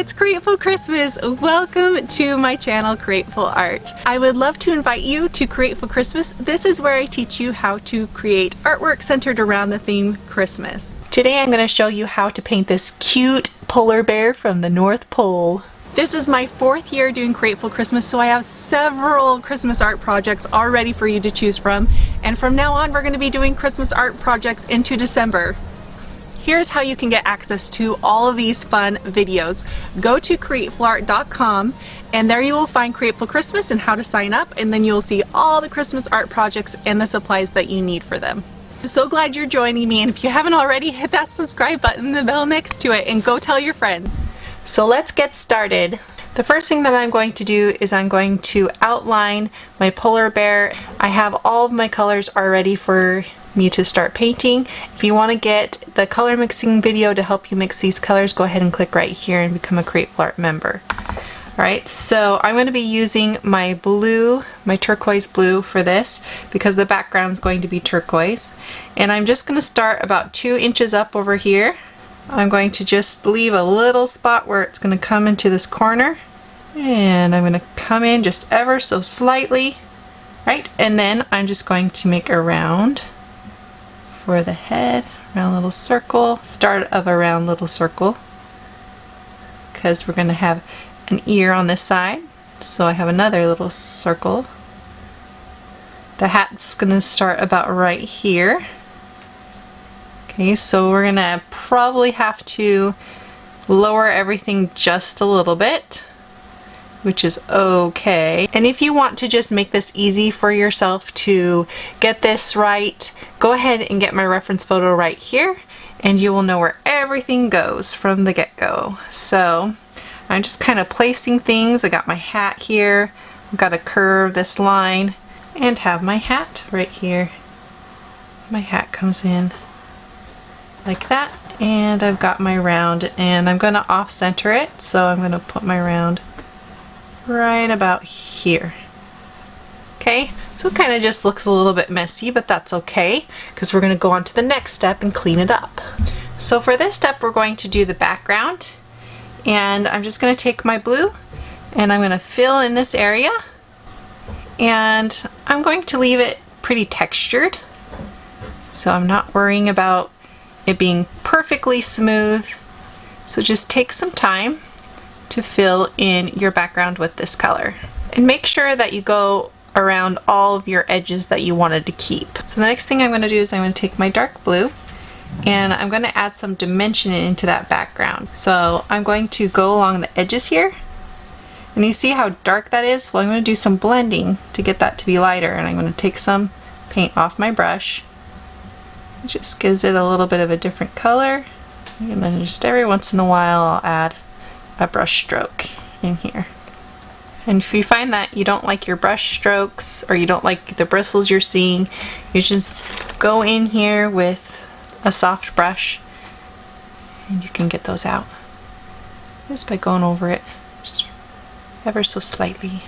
it's Createful Christmas. Welcome to my channel, Createful Art. I would love to invite you to Createful Christmas. This is where I teach you how to create artwork centered around the theme Christmas. Today I'm going to show you how to paint this cute polar bear from the North Pole. This is my 4th year doing Createful Christmas, so I have several Christmas art projects already for you to choose from. And from now on, we're going to be doing Christmas art projects into December. Here's how you can get access to all of these fun videos. Go to createfullart.com and there you will find Createful Christmas and how to sign up, and then you'll see all the Christmas art projects and the supplies that you need for them. I'm so glad you're joining me, and if you haven't already, hit that subscribe button and the bell next to it and go tell your friends. So let's get started. The first thing that I'm going to do is I'm going to outline my polar bear. I have all of my colors already for me to start painting. If you want to get the color mixing video to help you mix these colors, go ahead and click right here and become a Createful Art member. Alright, so I'm going to be using my blue, my turquoise blue for this because the background is going to be turquoise. And I'm just going to start about 2 inches up over here. I'm going to just leave a little spot where it's going to come into this corner. And I'm going to come in just ever so slightly. Right, and then I'm just going to make a round for the head, round little circle, start of a round little circle, because we're going to have an ear on this side, so I have another little circle. The hat's going to start about right here. Okay, so we're going to probably have to lower everything just a little bit, which is okay. And if you want to just make this easy for yourself to get this right, go ahead and get my reference photo right here and you will know where everything goes from the get-go. So I'm just kind of placing things. I got my hat here, I've got to curve this line and have my hat right here. My hat comes in like that, and I've got my round, and I'm going to off-center it, so I'm going to put my round right about here. Okay, so it kind of just looks a little bit messy, but that's okay because we're going to go on to the next step and clean it up. So for this step we're going to do the background, and I'm just going to take my blue and I'm going to fill in this area, and I'm going to leave it pretty textured, so I'm not worrying about it being perfectly smooth. So just take some time to fill in your background with this color. And make sure that you go around all of your edges that you wanted to keep. So the next thing I'm going to do is I'm going to take my dark blue and I'm going to add some dimension into that background. So I'm going to go along the edges here. And you see how dark that is? Well, I'm going to do some blending to get that to be lighter, and I'm going to take some paint off my brush. It just gives it a little bit of a different color. And then just every once in a while I'll add a brush stroke in here. And if you find that you don't like your brush strokes or you don't like the bristles you're seeing, you just go in here with a soft brush and you can get those out just by going over it just ever so slightly.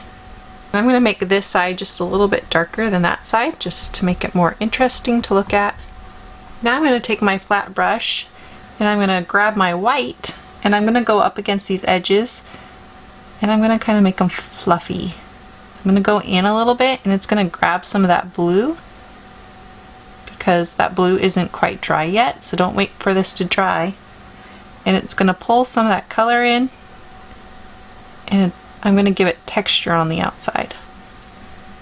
I'm going to make this side just a little bit darker than that side just to make it more interesting to look at. Now I'm going to take my flat brush and I'm going to grab my white and I'm going to go up against these edges and I'm going to kind of make them fluffy. So I'm going to go in a little bit and it's going to grab some of that blue because that blue isn't quite dry yet, so don't wait for this to dry. And it's going to pull some of that color in, and I'm going to give it texture on the outside.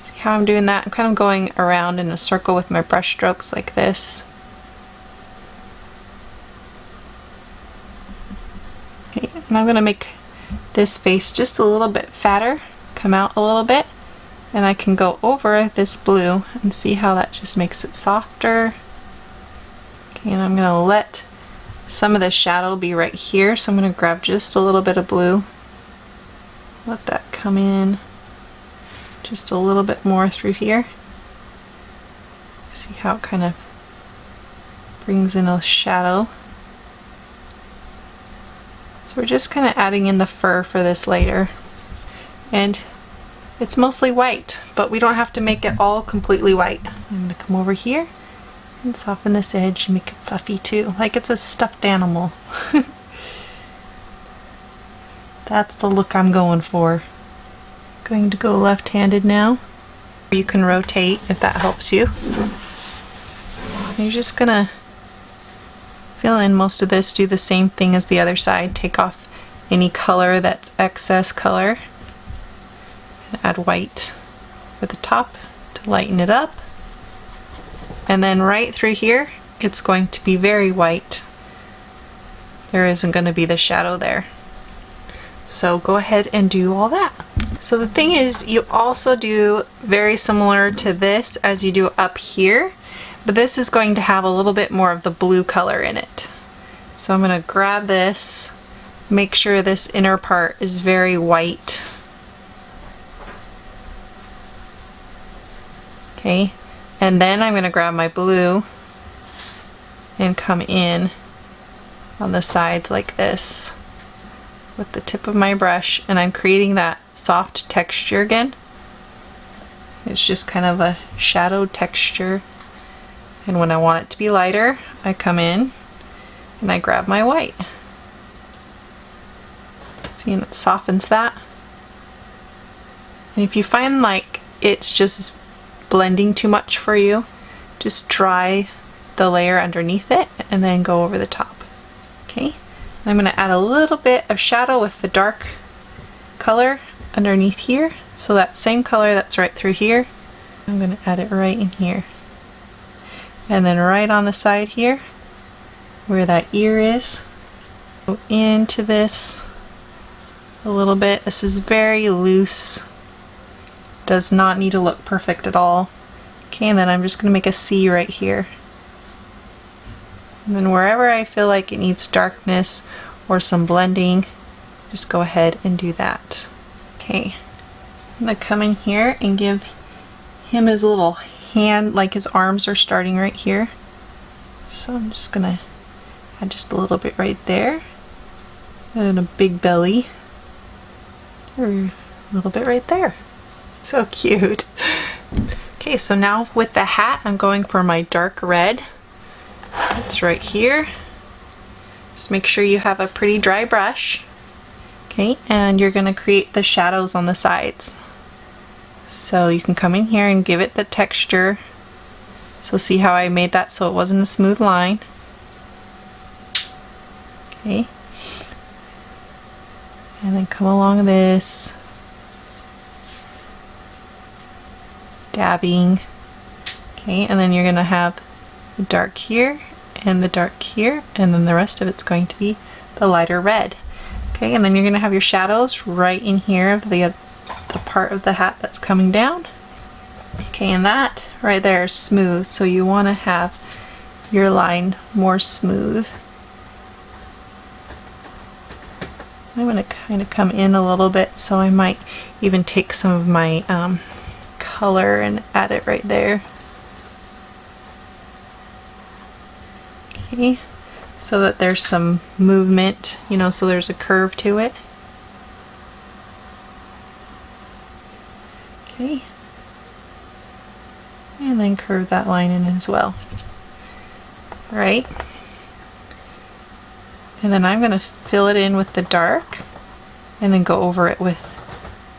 See how I'm doing that? I'm kind of going around in a circle with my brush strokes like this. And I'm going to make this face just a little bit fatter, come out a little bit, and I can go over this blue and see how that just makes it softer. Okay, and I'm going to let some of the shadow be right here, so I'm going to grab just a little bit of blue, let that come in just a little bit more through here. See how it kind of brings in a shadow. We're just kind of adding in the fur for this later, and it's mostly white, but we don't have to make it all completely white. I'm going to come over here and soften this edge and make it fluffy too, like it's a stuffed animal. That's the look I'm going for. Going to go left-handed now. You can rotate if that helps you. You're just gonna fill in most of this, do the same thing as the other side. Take off any color that's excess color. And add white at the top to lighten it up. And then right through here, it's going to be very white. There isn't going to be the shadow there. So go ahead and do all that. So the thing is, you also do very similar to this as you do up here, but this is going to have a little bit more of the blue color in it. So I'm going to grab this, make sure this inner part is very white. Okay, and then I'm going to grab my blue and come in on the sides like this with the tip of my brush, and I'm creating that soft texture again. It's just kind of a shadowed texture, and when I want it to be lighter, I come in and I grab my white. See, and it softens that. And if you find like it's just blending too much for you, just dry the layer underneath it and then go over the top. Okay, I'm going to add a little bit of shadow with the dark color underneath here. So that same color that's right through here, I'm going to add it right in here. And then right on the side here, where that ear is, go into this a little bit. This is very loose. Does not need to look perfect at all. Okay, and then I'm just going to make a C right here. And then wherever I feel like it needs darkness or some blending, just go ahead and do that. Okay, I'm going to come in here and give him his little hand, like his arms are starting right here. So I'm just going to add just a little bit right there. And a big belly. Or a little bit right there. So cute. Okay, so now with the hat, I'm going for my dark red. It's right here. Just make sure you have a pretty dry brush. Okay, and you're going to create the shadows on the sides. So you can come in here and give it the texture. So see how I made that so it wasn't a smooth line. Okay. And then come along this. Dabbing. Okay, and then you're going to have the dark here and the dark here, and then the rest of it's going to be the lighter red. Okay, and then you're going to have your shadows right in here of the part of the hat that's coming down. Okay, and that right there is smooth, so you want to have your line more smooth. I'm going to kind of come in a little bit, so I might even take some of my color and add it right there. Okay, so that there's some movement, you know, so there's a curve to it. Okay, and then curve that line in as well. All right, and then I'm going to fill it in with the dark and then go over it with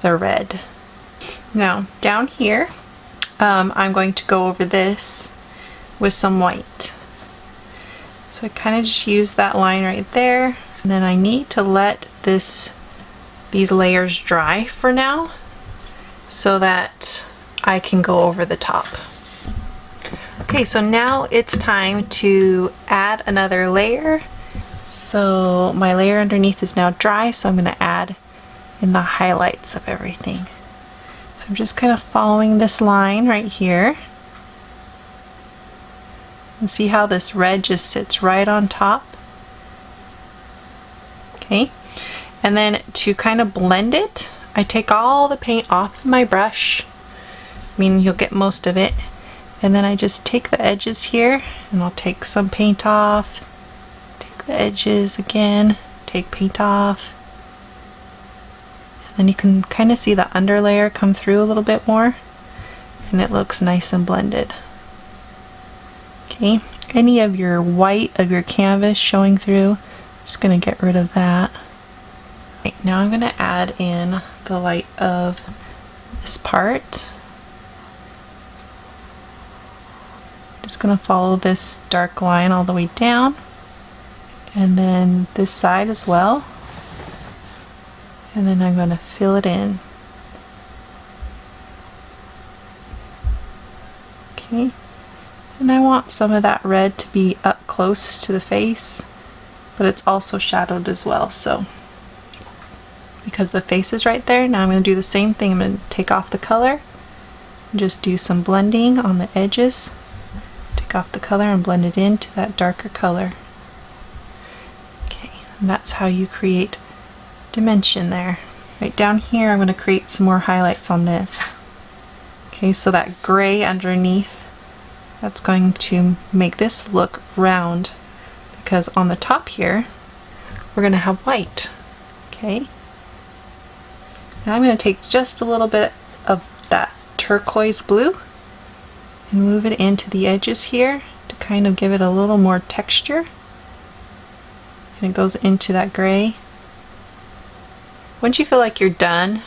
the red. Now down here, I'm going to go over this with some white. So I kind of just use that line right there, and then I need to let these layers dry for now so that I can go over the top. Okay, so now it's time to add another layer. So my layer underneath is now dry, so I'm going to add in the highlights of everything. So I'm just kind of following this line right here. And see how this red just sits right on top? Okay, and then to kind of blend it, I take all the paint off my brush. I mean, you'll get most of it. And then I just take the edges here, and I'll take some paint off. Take the edges again, take paint off. And then you can kind of see the underlayer come through a little bit more, and it looks nice and blended. Okay, any of your white of your canvas showing through, I'm just going to get rid of that. Okay, now I'm going to add in the light of this part. Just going to follow this dark line all the way down, and then this side as well, and then I'm going to fill it in. Okay, and I want some of that red to be up close to the face, but it's also shadowed as well, so because the face is right there, now I'm going to do the same thing. I'm going to take off the color and just do some blending on the edges. Take off the color and blend it into that darker color. Okay, and that's how you create dimension there. Right down here I'm going to create some more highlights on this. Okay, so that gray underneath, that's going to make this look round, because on the top here we're going to have white. Okay, now I'm going to take just a little bit of that turquoise blue and move it into the edges here to kind of give it a little more texture. And it goes into that gray. Once you feel like you're done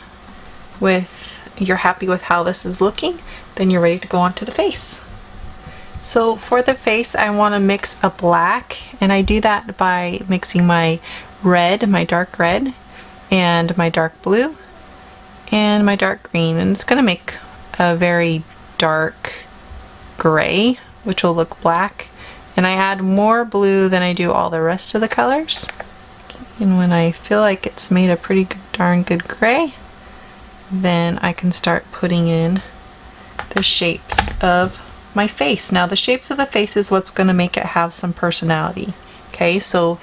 with, you're happy with how this is looking, then you're ready to go on to the face. So for the face, I want to mix a black, and I do that by mixing my red, my dark red, and my dark blue, and my dark green, and it's going to make a very dark gray, which will look black, and I add more blue than I do all the rest of the colors. And when I feel like it's made a pretty darn good gray, then I can start putting in the shapes of my face. Now the shapes of the face is what's going to make it have some personality. Okay, so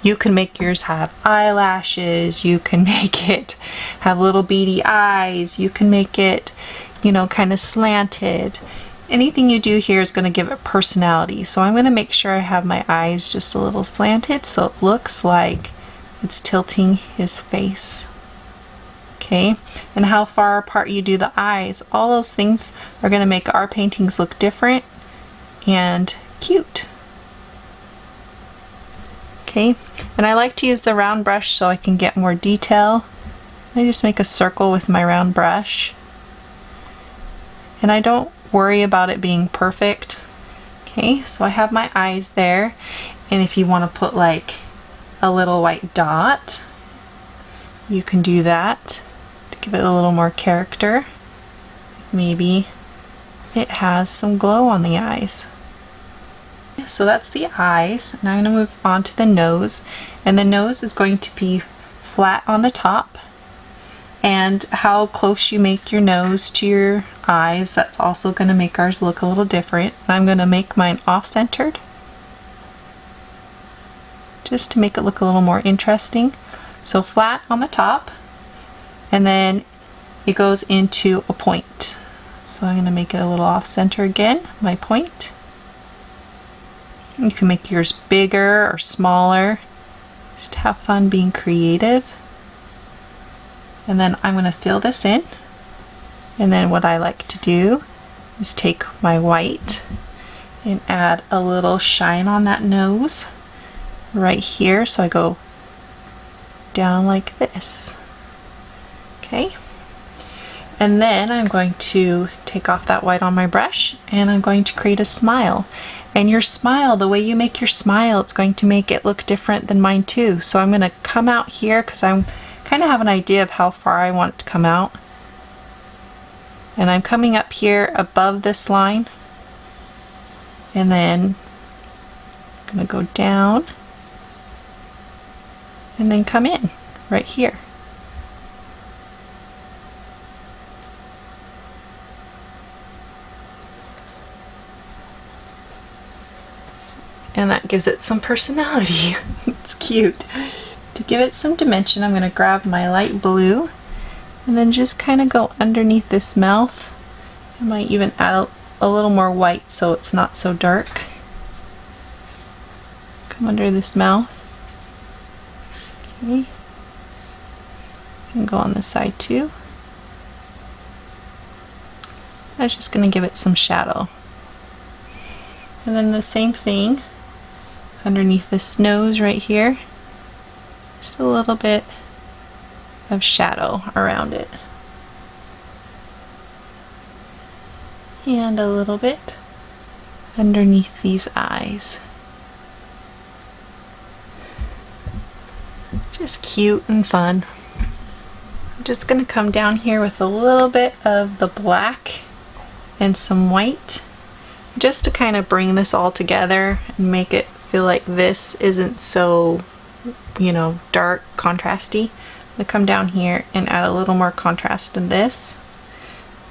you can make yours have eyelashes, you can make it have little beady eyes, you can make it, you know, kind of slanted. Anything you do here is going to give it personality. So I'm going to make sure I have my eyes just a little slanted so it looks like it's tilting his face. Okay, and how far apart you do the eyes, all those things are going to make our paintings look different and cute. Okay, and I like to use the round brush so I can get more detail. I just make a circle with my round brush, and I don't worry about it being perfect. Okay, so I have my eyes there, and if you want to put like a little white dot, you can do that to give it a little more character. Maybe it has some glow on the eyes. So that's the eyes. Now I'm going to move on to the nose, and the nose is going to be flat on the top, and how close you make your nose to your eyes, that's also going to make ours look a little different. I'm going to make mine off-centered just to make it look a little more interesting. So flat on the top, and then it goes into a point. So I'm going to make it a little off-center again, my point. You can make yours bigger or smaller. Just have fun being creative. And then I'm going to fill this in. And then what I like to do is take my white and add a little shine on that nose right here. So I go down like this. Okay. And then I'm going to take off that white on my brush, and I'm going to create a smile. And your smile, the way you make your smile, it's going to make it look different than mine too. So I'm going to come out here because I'm kind of have an idea of how far I want it to come out. And I'm coming up here above this line, and then I'm going to go down and then come in right here. And that gives it some personality. It's cute. To give it some dimension, I'm going to grab my light blue and then just kind of go underneath this mouth. I might even add a little more white so it's not so dark. Come under this mouth. Okay. And go on this side too. That's just going to give it some shadow. And then the same thing underneath this nose right here. Just a little bit of shadow around it. And a little bit underneath these eyes. Just cute and fun. I'm just going to come down here with a little bit of the black and some white, just to kind of bring this all together and make it feel like this isn't so, you know, dark, contrasty. I'm going to come down here and add a little more contrast in this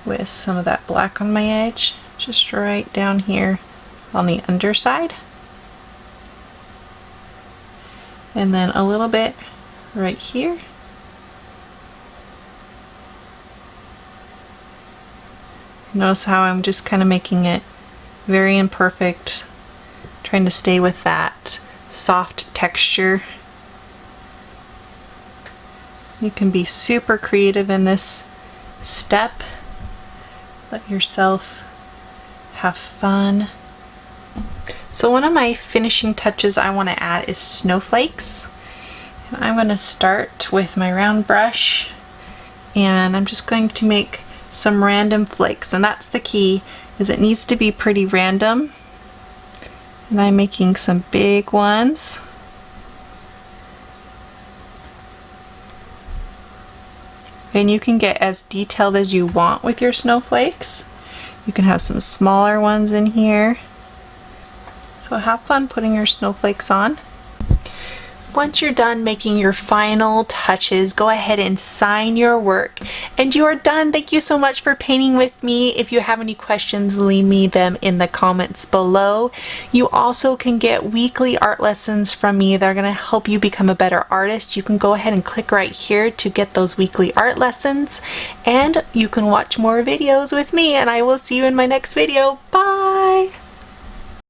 with some of that black on my edge, just right down here on the underside. And then a little bit right here. Notice how I'm just kind of making it very imperfect, trying to stay with that soft texture. You can be super creative in this step. Let yourself have fun. So one of my finishing touches I want to add is snowflakes. And I'm going to start with my round brush, and I'm just going to make some random flakes, and that's the key, is it needs to be pretty random. And I'm making some big ones. And you can get as detailed as you want with your snowflakes. You can have some smaller ones in here. So have fun putting your snowflakes on. Once you're done making your final touches, go ahead and sign your work. And you are done. Thank you so much for painting with me. If you have any questions, leave me them in the comments below. You also can get weekly art lessons from me that are going to help you become a better artist. You can go ahead and click right here to get those weekly art lessons. And you can watch more videos with me, and I will see you in my next video. Bye!